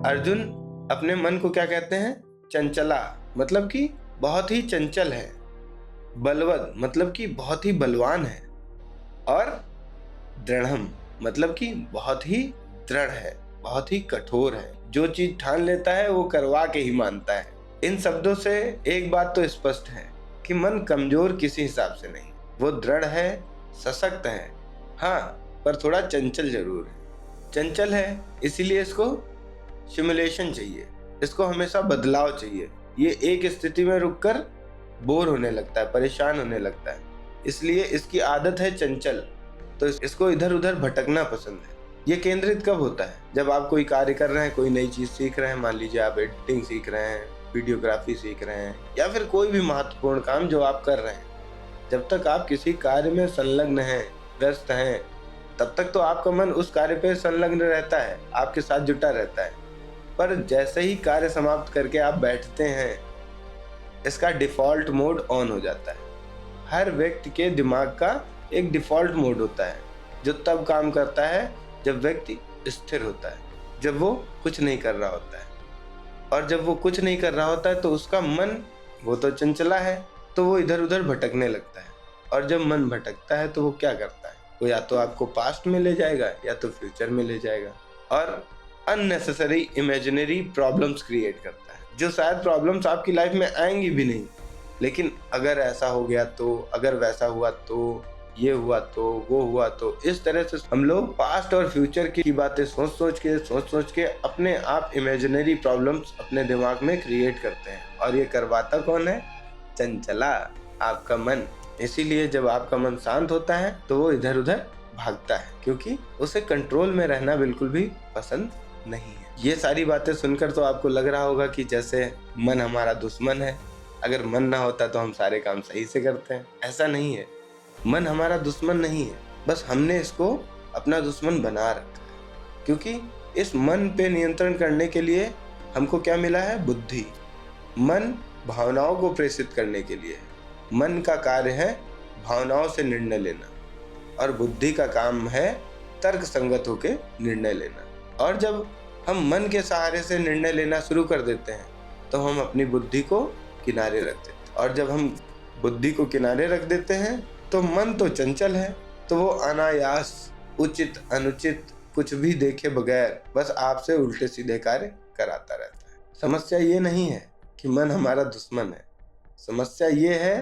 अर्जुन अपने मन को क्या कहते हैं? चंचला, मतलब कि बहुत ही चंचल है। बलवद, मतलब कि बहुत ही बलवान है। और दृढ़म, मतलब कि बहुत ही दृढ़ है, बहुत ही कठोर है। जो चीज ठान लेता है वो करवा के ही मानता है। इन शब्दों से एक बात तो स्पष्ट है कि मन कमजोर किसी हिसाब से नहीं, वो दृढ़ है, सशक्त है। हाँ, पर थोड़ा चंचल जरूर है। चंचल है इसीलिए इसको सिमुलेशन चाहिए, इसको हमेशा बदलाव चाहिए। ये एक स्थिति में रुककर बोर होने लगता है, परेशान होने लगता है, इसलिए इसकी आदत है चंचल। तो इसको इधर उधर भटकना पसंद है। ये केंद्रित कब होता है? जब आप कोई कार्य कर रहे हैं, कोई नई चीज सीख रहे हैं, मान लीजिए आप एडिटिंग सीख रहे हैं, वीडियोग्राफी सीख रहे हैं, या फिर कोई भी महत्वपूर्ण काम जो आप कर रहे हैं। जब तक आप किसी कार्य में संलग्न हैं, व्यस्त हैं, तब तक तो आपका मन उस कार्य पे संलग्न रहता है, आपके साथ जुटा रहता है। पर जैसे ही कार्य समाप्त करके आप बैठते हैं, इसका डिफॉल्ट मोड ऑन हो जाता है। हर व्यक्ति के दिमाग का एक डिफॉल्ट मोड होता है जो तब काम करता है जब व्यक्ति स्थिर होता है, जब वो कुछ नहीं कर रहा होता है। और जब वो कुछ नहीं कर रहा होता है तो उसका मन, वो तो चंचला है, तो वो इधर उधर भटकने लगता है। और जब मन भटकता है तो वो क्या करता है? वो या तो आपको पास्ट में ले जाएगा या तो फ्यूचर में ले जाएगा और अननेसेसरी इमेजिनरी प्रॉब्लम्स क्रिएट करता है, जो शायद प्रॉब्लम्स आपकी लाइफ में आएंगी भी नहीं, लेकिन अगर ऐसा हो गया तो, अगर वैसा हुआ तो, ये हुआ तो, वो हुआ तो, इस तरह से हम लोग पास्ट और फ्यूचर की बातें सोच सोच के अपने आप इमेजिनरी प्रॉब्लम्स अपने दिमाग में क्रिएट करते हैं। और ये करवाता कौन है? चंचला, आपका मन। इसीलिए जब आपका मन शांत होता है तो वो इधर उधर भागता है, क्योंकि उसे कंट्रोल में रहना बिल्कुल भी पसंद नहीं है। ये सारी बातें सुनकर तो आपको लग रहा होगा कि जैसे मन हमारा दुश्मन है, अगर मन ना होता तो हम सारे काम सही से करते हैं। ऐसा नहीं है, मन हमारा दुश्मन नहीं है, बस हमने इसको अपना दुश्मन बना रखा है। क्योंकि इस मन पे नियंत्रण करने के लिए हमको क्या मिला है? बुद्धि। मन भावनाओं को प्रेषित करने के लिए है। मन का कार्य है भावनाओं से निर्णय लेना, और बुद्धि का काम है तर्क संगत होकर निर्णय लेना। और जब हम मन के सहारे से निर्णय लेना शुरू कर देते हैं तो हम अपनी बुद्धि को किनारे रख देते हैं। और जब हम बुद्धि को किनारे रख देते हैं तो मन तो चंचल है, तो वो अनायास उचित अनुचित कुछ भी देखे बगैर बस आपसे उल्टे सीधे कार्य कराता रहता है। समस्या ये नहीं है कि मन हमारा दुश्मन है, समस्या ये है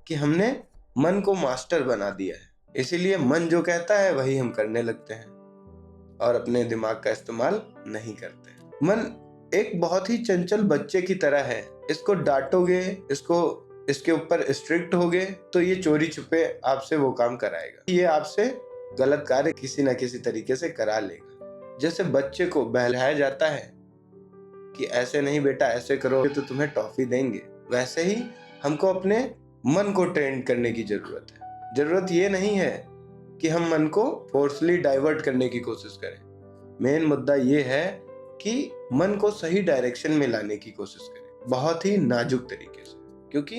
कि हमने मन को मास्टर बना दिया है। इसीलिए मन जो कहता है वही हम करने लगते हैं और अपने दिमाग का इस्तेमाल नहीं करते। मन एक बहुत ही चंचल बच्चे की तरह है। इसको डांटोगे, इसके ऊपर स्ट्रिक्ट होगे तो ये चोरी छुपे आपसे वो काम कराएगा। ये आपसे गलत कार्य किसी न किसी तरीके से करा लेगा। जैसे बच्चे को बहलाया जाता है कि ऐसे नहीं बेटा, ऐसे करो तो तुम्हें टॉफी देंगे, वैसे ही हमको अपने मन को ट्रेन करने की जरूरत है। जरूरत ये नहीं है कि हम मन को फोर्सली डाइवर्ट करने की कोशिश करें। मेन मुद्दा ये है कि मन को सही डायरेक्शन में लाने की कोशिश करें, बहुत ही नाजुक तरीके से, क्योंकि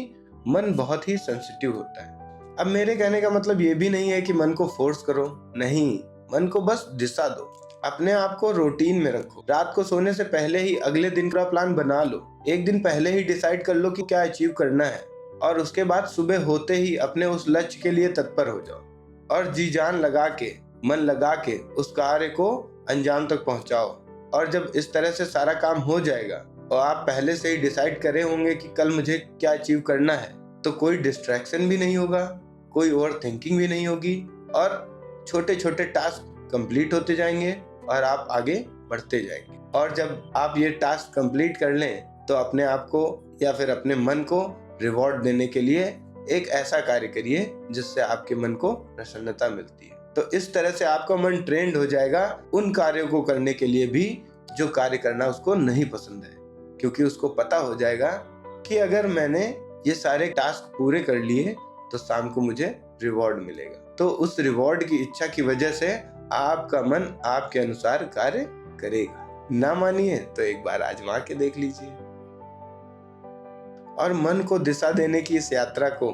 मन बहुत ही सेंसिटिव होता है। अब मेरे कहने का मतलब ये भी नहीं है कि मन को फोर्स करो, नहीं, मन को बस दिशा दो। अपने आप को रूटीन में रखो। रात को सोने से पहले ही अगले दिन का प्लान बना लो। एक दिन पहले ही डिसाइड कर लो कि क्या अचीव करना है, और उसके बाद सुबह होते ही अपने उस लक्ष्य के लिए तत्पर हो जाओ और जी जान लगा के, मन लगा के उस कार्य को अंजाम तक पहुंचाओ। और जब इस तरह से सारा काम हो जाएगा और आप पहले से ही डिसाइड करे होंगे कि कल मुझे क्या अचीव करना है, तो कोई डिस्ट्रैक्शन भी नहीं होगा, कोई ओवर थिंकिंग भी नहीं होगी, और छोटे छोटे टास्क कंप्लीट होते जाएंगे और आप आगे बढ़ते जाएंगे। और जब आप ये टास्क कंप्लीट कर लें तो अपने आप को या फिर अपने मन को रिवॉर्ड देने के लिए एक ऐसा कार्य करिए जिससे आपके मन को प्रसन्नता मिलती है। तो इस तरह से आपका मन ट्रेंड हो जाएगा उन कार्यों को करने के लिए भी जो कार्य करना उसको नहीं पसंद है, क्योंकि उसको पता हो जाएगा कि अगर मैंने ये सारे टास्क पूरे कर लिए तो शाम को मुझे रिवॉर्ड मिलेगा। तो उस रिवॉर्ड की इच्छा की वजह से आपका मन आपके अनुसार कार्य करेगा। ना मानिए तो एक बार आजमा के देख लीजिए। और मन को दिशा देने की इस यात्रा को